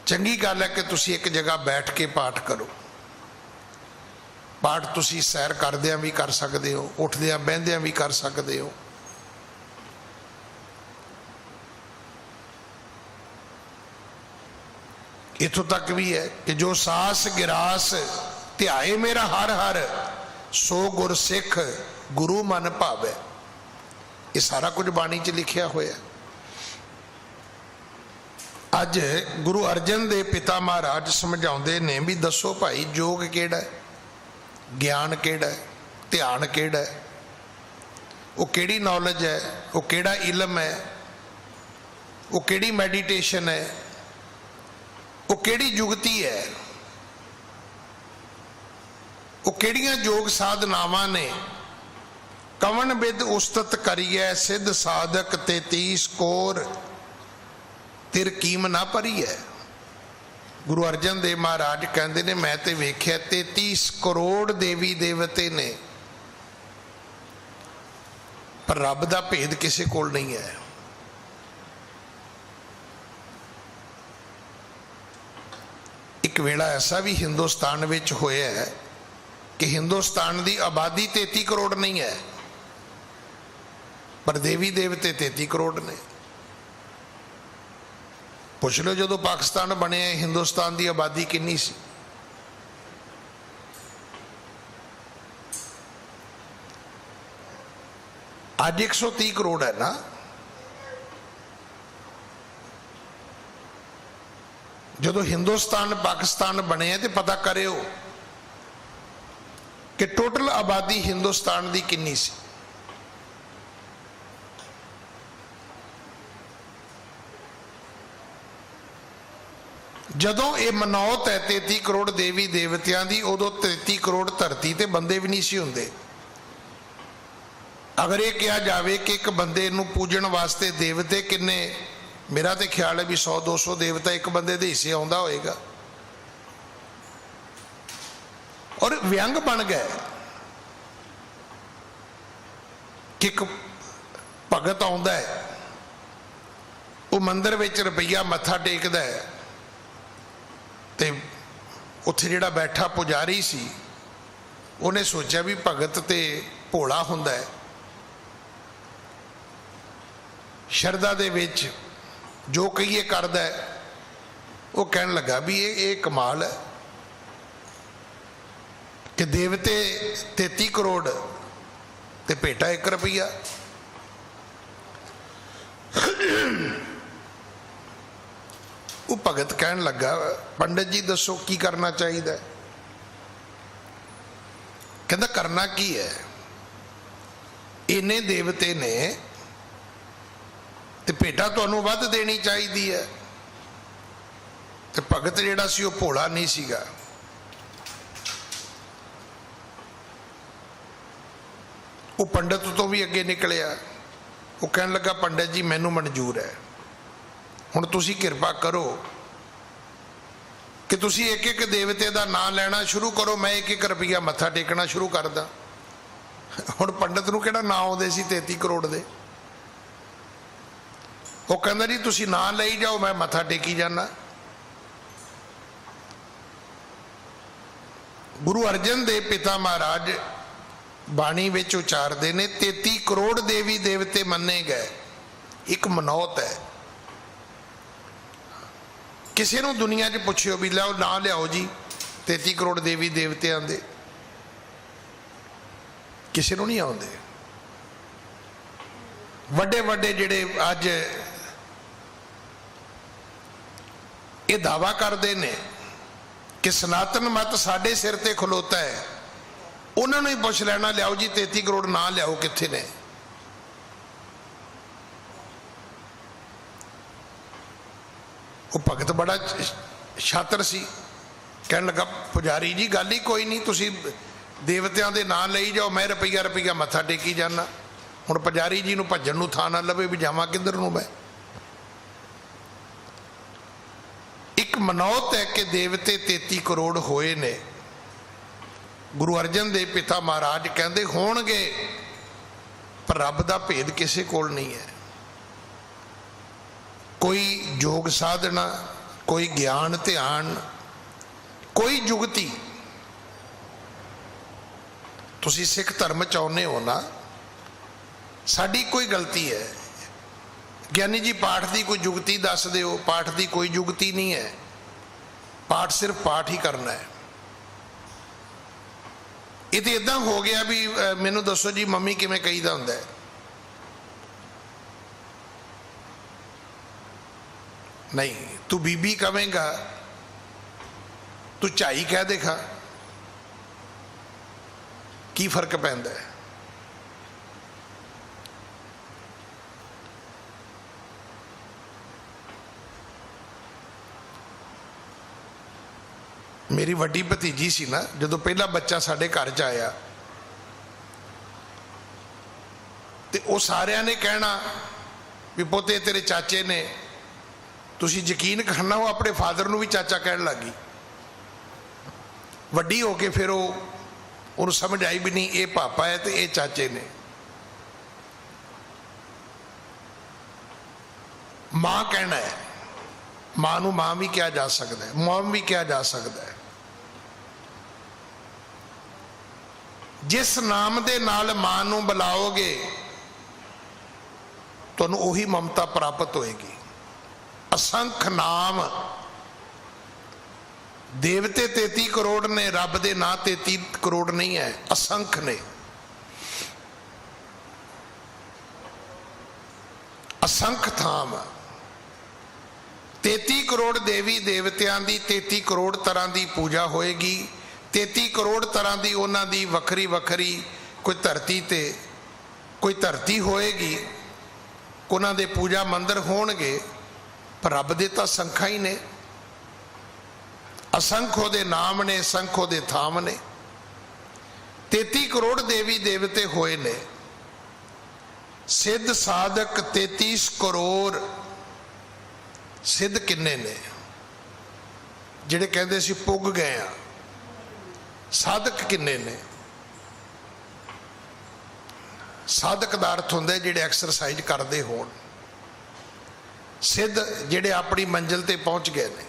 चंगी गल है कि तुसी एक जगह बैठ के पाठ करो। पाठ तुसी सैर करदियां भी कर सकते हो, उठदियां बहदियां भी कर सकते हो। इथों तक भी है कि जो सास गिरास ध्याए मेरा हर हर, सो गुर सिख गुरु मन भावे। ये सारा कुछ बाणी च लिखिया होया। अज गुरु अर्जन दे पिता महाराज समझाउंदे ने भी दसो भाई जोग केड़ा है, ज्ञान केड़ा है, ध्यान केड़ा है, वो केड़ी नॉलेज है, वो केड़ा इलम है, वो केड़ी मैडिटेशन है, वो केड़ी जुगती है, वो केड़ियां योग साधनावां ने। कवन बिद उस्तत करिए सिद्ध साधक 33 कोर, तिर कीम ना भरी है। गुरु अर्जन देव महाराज कहते ने मैं तो वेख्या 33 करोड़ देवी देवते ने, पर रब दा भेद किसी कोल नहीं है। एक वेला ऐसा भी हिंदुस्तान विच होया है कि हिंदुस्तान की आबादी 33 करोड़ नहीं है, पर देवी देवते 33 करोड़ ने। पुछ लो जो पाकिस्तान बने हिंदुस्तान की आबादी कितनी सी? आज 130 करोड़ है ना। जो हिंदुस्तान पाकिस्तान बने तो पता करो कि टोटल आबादी हिंदुस्तान की कितनी सी। जदों ये मनौत है 33 करोड़ देवी देवतियां दी, उदों 33 करोड़ धरती ते बंदे भी नहीं सी हुंदे। अगर ये कहा जाए कि एक बंदे नूं पूजन वास्ते देवते किन्ने, मेरा तो ख्याल है भी 100-200 देवता एक बंदे दे हिस्से आउंदा होएगा। और व्यंग बन गए कि एक भगत आउंदा है, वो मंदिर विच रुपया मत्था टेकदा है ते ਉੱਥੇ ਜਿਹੜਾ ਬੈਠਾ ਪੁਜਾਰੀ ਸੀ ਉਹਨੇ ਸੋਚਿਆ ਵੀ ਭਗਤ ਤੇ ਭੋਲਾ ਹੁੰਦਾ ਹੈ, ਸ਼ਰਧਾ ਦੇ ਵਿੱਚ ਜੋ ਕਹੀਏ ਕਰਦਾ ਹੈ। ਉਹ ਕਹਿਣ ਲੱਗਾ ਵੀ ਇਹ ਕਮਾਲ ਹੈ ਕਿ ਦੇਵਤੇ 33 ਕਰੋੜ ਤੇ ਭੇਟਾ 1 ਰੁਪਈਆ। ਉਹ ਭਗਤ ਕਹਿਣ ਲੱਗਾ, ਪੰਡਿਤ ਜੀ ਦੱਸੋ ਕੀ ਕਰਨਾ ਚਾਹੀਦਾ ਹੈ? ਕਹਿੰਦਾ ਕਰਨਾ ਕੀ ਹੈ, ਇੰਨੇ ਦੇਵਤੇ ਨੇ ਤੇ ਭੇਟਾ ਤੁਹਾਨੂੰ ਵੱਧ ਦੇਣੀ ਚਾਹੀਦੀ ਹੈ। ਤੇ ਭਗਤ ਜਿਹੜਾ ਸੀ ਉਹ ਭੋਲਾ ਨਹੀਂ ਸੀਗਾ, ਉਹ ਪੰਡਤ ਤੋਂ ਵੀ ਅੱਗੇ ਨਿਕਲਿਆ। ਉਹ ਕਹਿਣ ਲੱਗਾ ਪੰਡਿਤ ਜੀ ਮੈਨੂੰ ਮਨਜ਼ੂਰ ਹੈ, ਹੁਣ ਤੁਸੀਂ ਕਿਰਪਾ ਕਰੋ ਕਿ ਤੁਸੀਂ ਇੱਕ ਇੱਕ ਦੇਵਤੇ ਦਾ ਨਾਂ ਲੈਣਾ ਸ਼ੁਰੂ ਕਰੋ, ਮੈਂ 1-1 ਰੁਪਈਆ ਮੱਥਾ ਟੇਕਣਾ ਸ਼ੁਰੂ ਕਰਦਾ। ਹੁਣ ਪੰਡਤ ਨੂੰ ਕਿਹੜਾ ਨਾਂ ਆਉਂਦੇ ਸੀ 33 ਕਰੋੜ ਦੇ। ਉਹ ਕਹਿੰਦਾ ਜੀ ਤੁਸੀਂ ਨਾਂ ਲਈ ਜਾਓ, ਮੈਂ ਮੱਥਾ ਟੇਕੀ ਜਾਣਾ। ਗੁਰੂ ਅਰਜਨ ਦੇਵ ਪਿਤਾ ਮਹਾਰਾਜ ਬਾਣੀ ਵਿੱਚ ਉਚਾਰਦੇ ਨੇ 33 ਕਰੋੜ ਦੇਵੀ ਦੇਵਤੇ ਮੰਨੇ ਗਏ, ਇੱਕ ਮਨੌਤ ਹੈ। ਕਿਸੇ ਨੂੰ ਦੁਨੀਆ 'ਚ ਪੁੱਛਿਓ ਵੀ ਲਿਆਓ ਨਾਂ ਲਿਆਓ ਜੀ 33 ਕਰੋੜ ਦੇਵੀ ਦੇਵਤਿਆਂ ਦੇ, ਕਿਸੇ ਨੂੰ ਨਹੀਂ ਆਉਂਦੇ। ਵੱਡੇ ਵੱਡੇ ਜਿਹੜੇ ਅੱਜ ਇਹ ਦਾਵਾ ਕਰਦੇ ਨੇ ਕਿ ਸਨਾਤਨ ਮਤ ਸਾਡੇ ਸਿਰ ਤੇ ਖਲੋਤਾ ਹੈ, ਉਹਨਾਂ ਨੂੰ ਹੀ ਪੁੱਛ ਲੈਣਾ ਲਿਆਓ ਜੀ 33 ਕਰੋੜ ਨਾਂ ਲਿਆਓ ਕਿੱਥੇ ਨੇ। ਉਹ ਭਗਤ ਬੜਾ ਛਾਤਰ ਸੀ, ਕਹਿਣ ਲੱਗਾ ਪੁਜਾਰੀ ਜੀ ਗੱਲ ਹੀ ਕੋਈ ਨਹੀਂ, ਤੁਸੀਂ ਦੇਵਤਿਆਂ ਦੇ ਨਾਂ ਲਈ ਜਾਓ, ਮੈਂ ਰੁਪਈਆ ਮੱਥਾ ਟੇਕੀ ਜਾਣਾ। ਹੁਣ ਪੁਜਾਰੀ ਜੀ ਨੂੰ ਭੱਜਣ ਨੂੰ ਥਾਂ ਨਾ ਲੱਭੇ ਵੀ ਜਾਵਾਂ ਕਿੱਧਰ ਨੂੰ ਮੈਂ। ਇੱਕ ਮਨੌਤ ਹੈ ਕਿ ਦੇਵਤੇ 33 ਕਰੋੜ ਹੋਏ ਨੇ। ਗੁਰੂ ਅਰਜਨ ਦੇਵ ਪਿਤਾ ਮਹਾਰਾਜ ਕਹਿੰਦੇ ਹੋਣਗੇ, ਪਰ ਰੱਬ ਦਾ ਭੇਦ ਕਿਸੇ ਕੋਲ ਨਹੀਂ ਹੈ। ਕੋਈ ਯੋਗ ਸਾਧਨਾ, ਕੋਈ ਗਿਆਨ ਧਿਆਨ, ਕੋਈ ਜੁਗਤੀ। ਤੁਸੀਂ ਸਿੱਖ ਧਰਮ ਚਾਹੁੰਦੇ ਹੋ ਨਾ, ਸਾਡੀ ਕੋਈ ਗਲਤੀ ਹੈ। ਗਿਆਨੀ ਜੀ ਪਾਠ ਦੀ ਕੋਈ ਜੁਗਤੀ ਦੱਸ ਦਿਓ, ਪਾਠ ਦੀ ਕੋਈ ਜੁਗਤੀ ਨਹੀਂ ਹੈ। ਪਾਠ ਸਿਰਫ ਪਾਠ ਹੀ ਕਰਨਾ ਹੈ। ਇਹ ਤੇ ਇਦਾਂ ਹੋ ਗਿਆ ਵੀ ਮੈਨੂੰ ਦੱਸੋ ਜੀ ਮੰਮੀ ਕਿਵੇਂ ਕਹੀਦਾ ਹੁੰਦਾ ਹੈ? ਨਹੀਂ, ਤੂੰ ਬੀਬੀ ਕਵੇਂਗਾ, ਤੂੰ ਝਾਈ ਕਹਿ ਦੇਖਾ, ਕੀ ਫਰਕ ਪੈਂਦਾ ਹੈ? ਮੇਰੀ ਵੱਡੀ ਭਤੀਜੀ ਸੀ ਨਾ, ਜਦੋਂ ਪਹਿਲਾ ਬੱਚਾ ਸਾਡੇ ਘਰ 'ਚ ਆਇਆ ਤੇ ਉਹ ਸਾਰਿਆਂ ਨੇ ਕਹਿਣਾ ਵੀ ਪੋਤੇ ਤੇਰੇ ਚਾਚੇ ਨੇ। ਤੁਸੀਂ ਯਕੀਨ ਕਰਨਾ, ਉਹ ਆਪਣੇ ਫਾਦਰ ਨੂੰ ਵੀ ਚਾਚਾ ਕਹਿਣ ਲੱਗੀ। ਵੱਡੀ ਹੋ ਕੇ ਫਿਰ ਉਹਨੂੰ ਸਮਝ ਆਈ ਵੀ ਨਹੀਂ, ਇਹ ਪਾਪਾ ਹੈ ਤੇ ਇਹ ਚਾਚੇ ਨੇ। ਮਾਂ ਕਹਿਣਾ ਹੈ, ਮਾਂ ਨੂੰ ਮਾਂ ਵੀ ਕਿਹਾ ਜਾ ਸਕਦਾ ਹੈ, ਮਮ ਵੀ ਕਿਹਾ ਜਾ ਸਕਦਾ ਹੈ। ਜਿਸ ਨਾਮ ਦੇ ਨਾਲ ਮਾਂ ਨੂੰ ਬੁਲਾਓਗੇ ਤੁਹਾਨੂੰ ਉਹੀ ਮਮਤਾ ਪ੍ਰਾਪਤ ਹੋਏਗੀ। ਅਸੰਖ ਨਾਮ, ਦੇਵਤੇ 33 ਕਰੋੜ ਨੇ, ਰੱਬ ਦੇ ਨਾਂ 33 ਕਰੋੜ ਨਹੀਂ ਹੈ, ਅਸੰਖ ਨੇ। ਅਸੰਖ ਥਾਮ, 33 ਕਰੋੜ ਦੇਵੀ ਦੇਵਤਿਆਂ ਦੀ 33 ਕਰੋੜ ਤਰ੍ਹਾਂ ਦੀ ਪੂਜਾ ਹੋਏਗੀ। 33 ਕਰੋੜ ਤਰ੍ਹਾਂ ਦੀ ਉਹਨਾਂ ਦੀ ਵੱਖਰੀ ਵੱਖਰੀ, ਕੋਈ ਧਰਤੀ ਤੇ ਕੋਈ ਧਰਤੀ ਹੋਏਗੀ, ਉਹਨਾਂ ਦੇ ਪੂਜਾ ਮੰਦਰ ਹੋਣਗੇ, ਪਰ ਰੱਬ ਦੇ ਤਾਂ ਸੰਖਾਂ ਹੀ ਨੇ। ਅਸੰਖ ਉਹਦੇ ਨਾਮ ਨੇ, ਅਸੰਖ ਉਹਦੇ ਥਾਮ ਨੇ। 33 ਕਰੋੜ ਦੇਵੀ ਦੇਵਤੇ ਹੋਏ ਨੇ। ਸਿੱਧ ਸਾਧਕ 33 ਕਰੋੜ। ਸਿੱਧ ਕਿੰਨੇ ਨੇ? ਜਿਹੜੇ ਕਹਿੰਦੇ ਸੀ ਪੁੱਗ ਗਏ ਆ। ਸਾਧਕ ਕਿੰਨੇ ਨੇ? ਸਾਧਕ ਦਾ ਅਰਥ ਹੁੰਦਾ ਜਿਹੜੇ ਐਕਸਰਸਾਈਜ਼ ਕਰਦੇ ਹੋਣ। ਸਿੱਧ ਜਿਹੜੇ ਆਪਣੀ ਮੰਜ਼ਿਲ ਤੇ ਪਹੁੰਚ ਗਏ ਨੇ।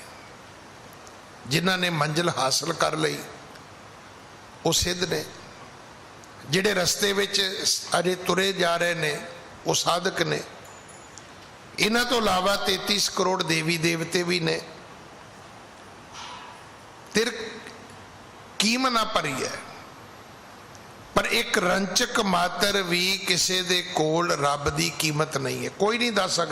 जिन्हां ने मंजिल हासिल कर लई वो सिद्ध ने, जिहड़े रस्ते विच अजे तुरे जा रहे ने वो साधक ने। इन्हां तो इलावा 33 करोड़ देवी देवते भी ने। तिर कीमत ना भरी है, पर एक रंचक मात्र भी किसी दे कोल रब दी कीमत नहीं है। कोई नहीं दस सकदा।